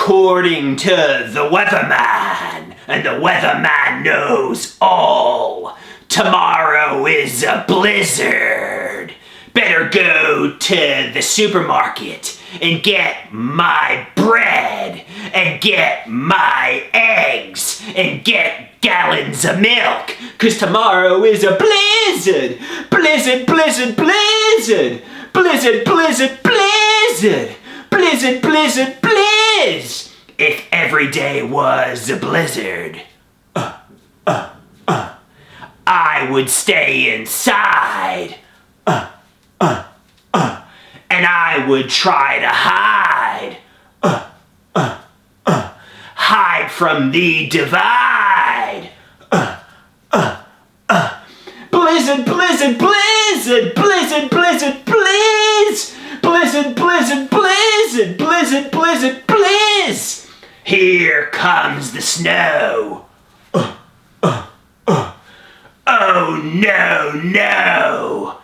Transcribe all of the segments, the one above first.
according to the weatherman, and the weatherman knows all. Tomorrow is a blizzard. Better go to the supermarket and get my bread, and get my eggs, and get gallons of milk, 'cause tomorrow is a blizzard. Blizzard, blizzard, blizzard. Blizzard, blizzard, blizzard. Blizzard, blizzard, blizz. If every day was a blizzard, I would stay inside. And I would try to hide. Hide from the divide. Blizzard, blizzard, blizzard. Blizzard, blizzard, blizz. Blizzard, blizzard, blizzard. Blizzard, blizzard, blizz. Here comes the snow. Oh no, no.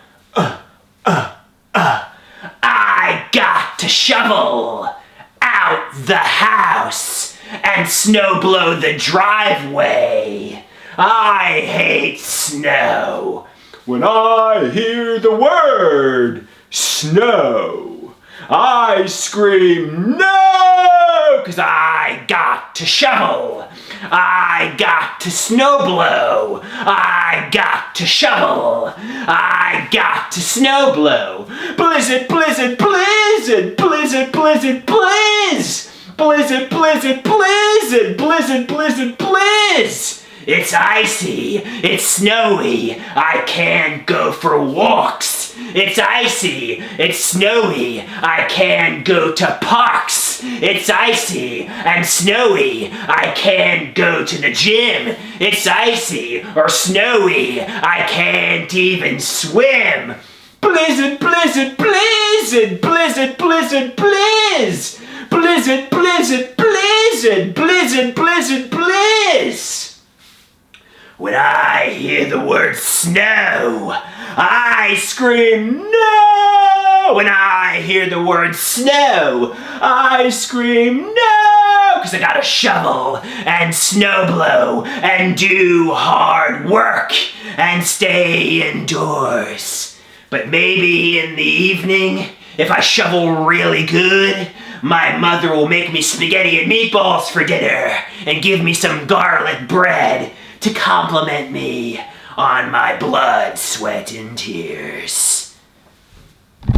I got to shovel out the house and snow blow the driveway. I hate snow. When I hear the word snow, I scream no, 'cause I got to shovel. I got to snow blow. I got to shovel. I got to snow blow. Blizzard, blizzard, blizzard. Blizzard, blizzard, blizz. Blizzard, blizzard, blizzard. Blizzard, blizzard, blizz. It's icy. It's snowy. I can't go for walks. It's icy. It's snowy. I can't go to parks. It's icy and snowy. I can't go to the gym. It's icy or snowy. I can't even swim. Blizzard, blizzard, blizzard. Blizzard, blizzard, blizz. Blizzard, blizzard, blizzard. Blizzard, blizzard, blizz. When I hear the word snow, I scream no! When I hear the word snow, I scream no! 'Cause I gotta shovel and snow blow and do hard work and stay indoors. But maybe in the evening, if I shovel really good, my mother will make me spaghetti and meatballs for dinner and give me some garlic bread to compliment me on my blood, sweat, and tears.